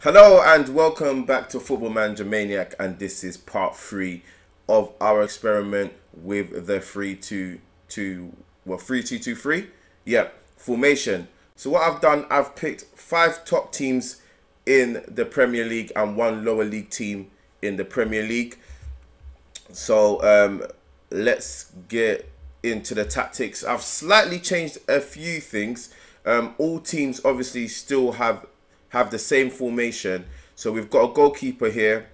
Hello and welcome back to Football Manager Maniac, and this is part 3 of our experiment with the 3-2-2-3 formation. So what I've done, I've picked 5 top teams in the Premier League and 1 lower league team in the Premier League. So let's get into the tactics. I've slightly changed a few things. All teams obviously still have the same formation. So we've got a goalkeeper here,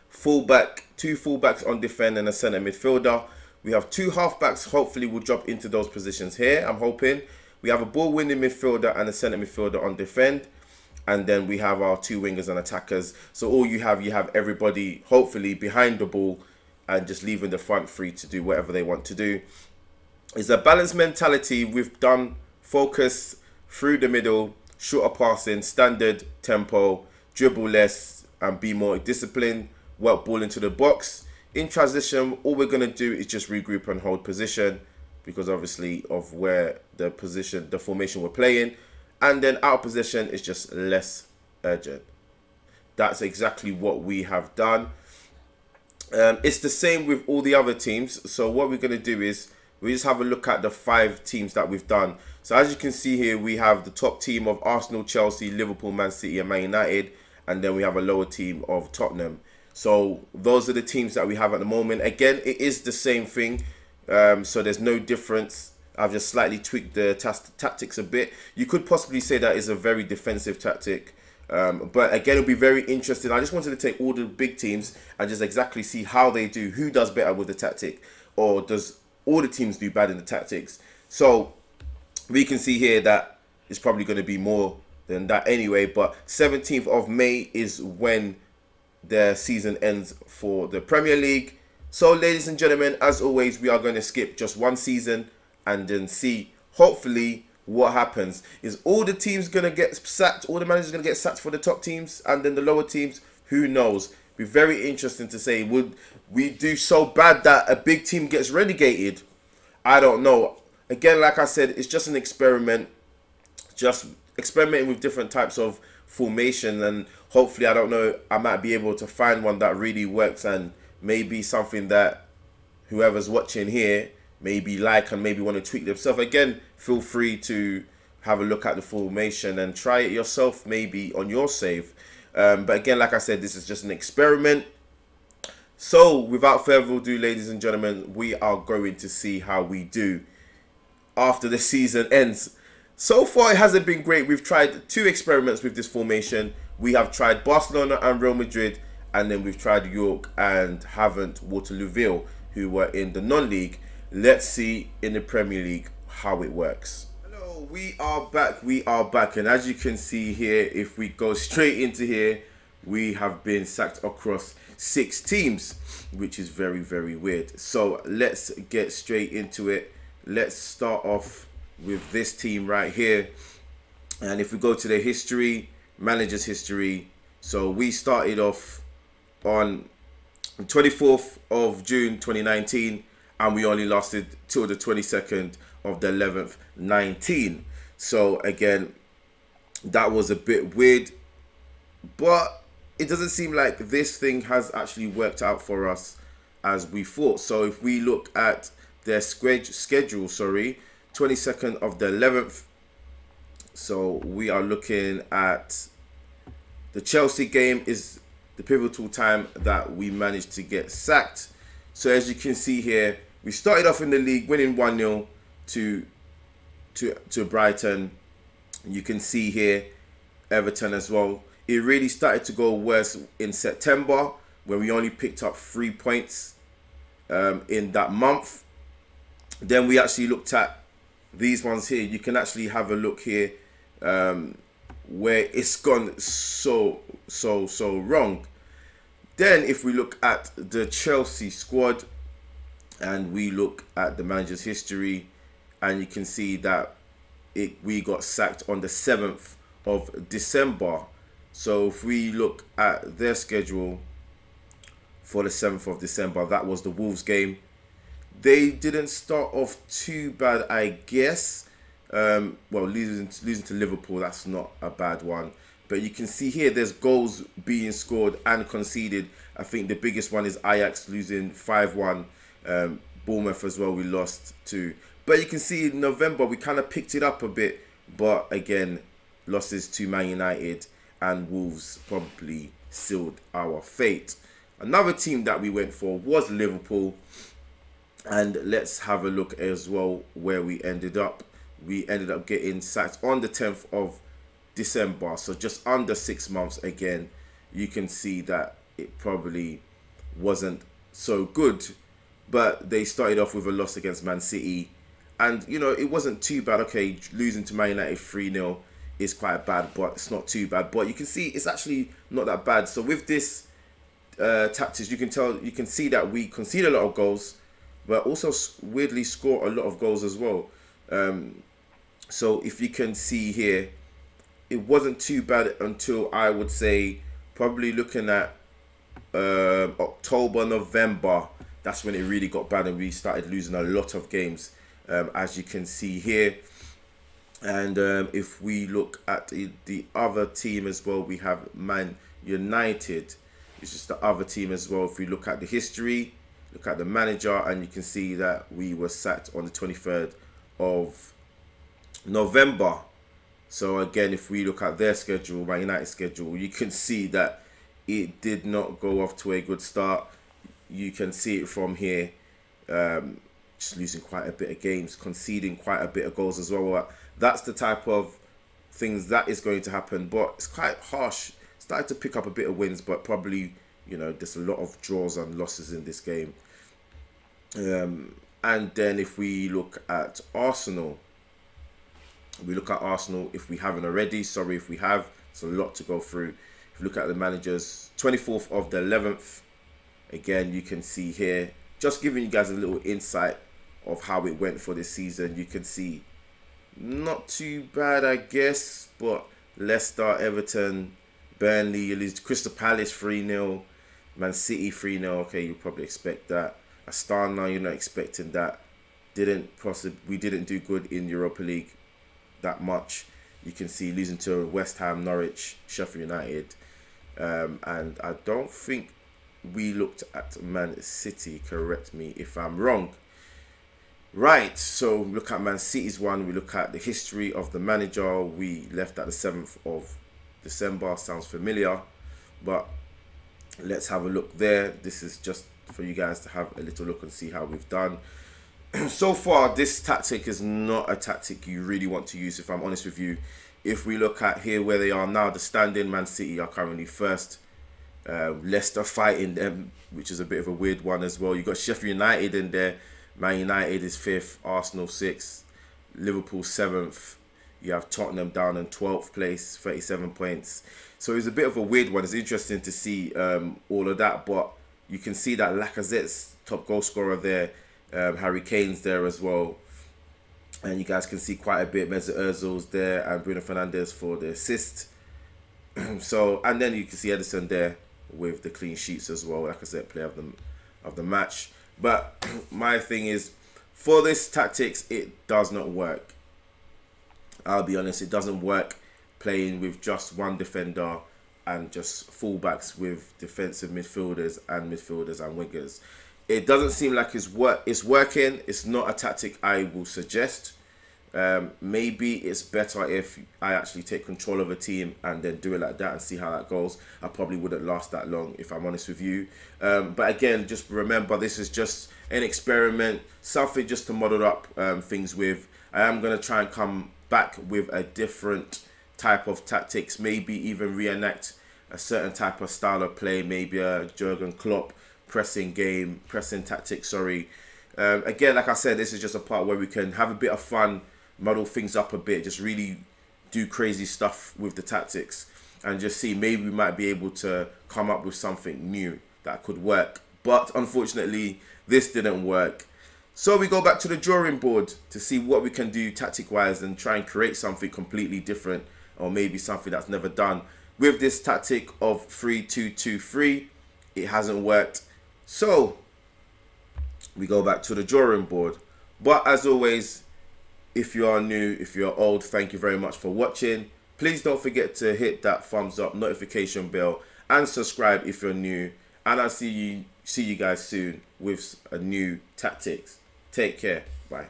fullback, 2 fullbacks on defend and a centre midfielder. We have 2 halfbacks, hopefully we'll drop into those positions here, I'm hoping. We have a ball winning midfielder and a centre midfielder on defend. And then we have our 2 wingers and attackers. So all you have everybody hopefully behind the ball and just leaving the front free to do whatever they want to do. It's a balanced mentality. We've done focus through the middle, shorter passing, standard tempo, dribble less and be more disciplined, work ball into the box. In transition, all we're going to do is just regroup and hold position because obviously of where the formation we're playing. And then out of position is just less urgent. That's exactly what we have done. It's the same with all the other teams. So what we're going to do is we just have a look at the 5 teams that we've done. So as you can see here, we have the top team of Arsenal, Chelsea, Liverpool, Man City and Man United. And then we have a lower team of Tottenham. So those are the teams that we have at the moment. Again, it is the same thing. So there's no difference. I've just slightly tweaked the tactics a bit. You could possibly say that is a very defensive tactic. But again, it'll be very interesting. I just wanted to take all the big teams and just exactly see how they do. Who does better with the tactic? Or does all the teams do bad in the tactics? So we can see here that it's probably going to be more than that anyway. But 17th of May is when the season ends for the Premier League. So ladies and gentlemen, as always, we are going to skip just 1 season and then see, hopefully, what happens. Is all the teams going to get sacked? All the managers going to get sacked for the top teams? And then the lower teams? Who knows? Be very interesting to say. Would we do so bad that a big team gets relegated? I don't know. Again, like I said, it's just an experiment. Just experimenting with different types of formation. And hopefully, I don't know, I might be able to find one that really works. And maybe something that whoever's watching here maybe like and maybe want to tweak themselves. Again, feel free to have a look at the formation and try it yourself, maybe on your save. But again, like I said, this is just an experiment. So without further ado, ladies and gentlemen, we are going to see how we do after the season ends. So far, it hasn't been great. We've tried 2 experiments with this formation. We have tried Barcelona and Real Madrid, and then we've tried York and Havant, Waterlooville, who were in the non-league. Let's see in the Premier League how it works. Hello, we are back, and as you can see here, if we go straight into here, we have been sacked across 6 teams, which is very, very weird. So let's get straight into it. Let's start off with this team right here, and if we go to the history, manager's history, so we started off on the 24th of June 2019, and we only lasted till the 22nd of the 11th, 19. So again, that was a bit weird, but it doesn't seem like this thing has actually worked out for us as we thought. So if we look at their schedule, 22nd of the 11th. So we are looking at the Chelsea game is the pivotal time that we managed to get sacked. So as you can see here, we started off in the league winning 1-0 to Brighton. You can see here Everton as well. It really started to go worse in September, where we only picked up 3 points in that month. Then we actually looked at these ones here. You can actually have a look here where it's gone so wrong. Then if we look at the Chelsea squad and we look at the manager's history, and you can see that we got sacked on the 7th of December. So if we look at their schedule for the 7th of December, that was the Wolves game. They didn't start off too bad, I guess. Well, losing to Liverpool, that's not a bad one. But you can see here there's goals being scored and conceded. I think the biggest one is Ajax losing 5-1. Bournemouth as well, we lost to. But you can see in November we kind of picked it up a bit. But again, losses to Man United and Wolves probably sealed our fate. Another team that we went for was Liverpool. And let's have a look as well where we ended up. We ended up getting sacked on the 10th of December. So just under 6 months again. You can see that it probably wasn't so good. But they started off with a loss against Man City. And, you know, it wasn't too bad. Okay, losing to Man United 3-0 is quite bad, but it's not too bad. But you can see it's actually not that bad. So with this tactics, you can see that we concede a lot of goals, but also weirdly score a lot of goals as well. So if you can see here, it wasn't too bad until I would say probably looking at October, November. That's when it really got bad and we started losing a lot of games, as you can see here. And if we look at the other team as well, we have Man United. It's just the other team as well. If we look at the history, look at the manager, and you can see that we were sacked on the 23rd of November. So again, if we look at their schedule, Man United's schedule, you can see that it did not go off to a good start. You can see it from here, just losing quite a bit of games, conceding quite a bit of goals as well. That's the type of things that is going to happen, but it's quite harsh. Started to pick up a bit of wins, but probably, you know, there's a lot of draws and losses in this game. And then if we look at Arsenal, if we haven't already. Sorry if we have. It's a lot to go through. If you look at the managers, 24th of the 11th. Again, you can see here, just giving you guys a little insight of how it went for this season. You can see not too bad, I guess, but Leicester, Everton, Burnley, you lose to Crystal Palace 3-0, Man City 3-0. Okay, you probably expect that. Astana, you're not expecting that. We didn't do good in Europa League that much. You can see losing to West Ham, Norwich, Sheffield United, and I don't think we looked at Man City. Correct me if I'm wrong. Right, so look at Man City's one. We look at the history of the manager. We left at the 7th of December. Sounds familiar, but let's have a look there. This is just for you guys to have a little look and see how we've done. So far, this tactic is not a tactic you really want to use, if I'm honest with you. If we look at here where they are now, the standing, Man City are currently first. Leicester fighting them, which is a bit of a weird one as well. You've got Sheffield United in there. Man United is 5th, Arsenal 6th, Liverpool 7th. You have Tottenham down in 12th place, 37 points. So it's a bit of a weird one. It's interesting to see all of that, but you can see that Lacazette's top goal scorer there. Harry Kane's there as well. And you guys can see quite a bit. Mesut Ozil's there and Bruno Fernandes for the assist. So, and then you can see Edison there with the clean sheets as well. Lacazette, player of the match. But my thing is, for this tactics, it does not work. I'll be honest, it doesn't work playing with just one defender and just fullbacks with defensive midfielders and wingers. It doesn't seem like it's working. It's not a tactic I will suggest. Maybe it's better if I actually take control of a team and then do it like that and see how that goes. I probably wouldn't last that long, if I'm honest with you. But again, just remember, this is just an experiment, something just to model up things with. I am going to try and come back with a different type of tactics, maybe even reenact a certain type of style of play, maybe a Jurgen Klopp pressing tactics, sorry. Again, like I said, this is just a part where we can have a bit of fun, model things up a bit, just really do crazy stuff with the tactics and just see, maybe we might be able to come up with something new that could work. But unfortunately, this didn't work. So we go back to the drawing board to see what we can do tactic-wise and try and create something completely different, or maybe something that's never done. With this tactic of 3-2-2-3, it hasn't worked. So we go back to the drawing board. But as always, if you are new, if you're old, thank you very much for watching. Please don't forget to hit that thumbs up, notification bell, and subscribe if you're new. And I'll see you guys soon with a new tactics. Take care. Bye.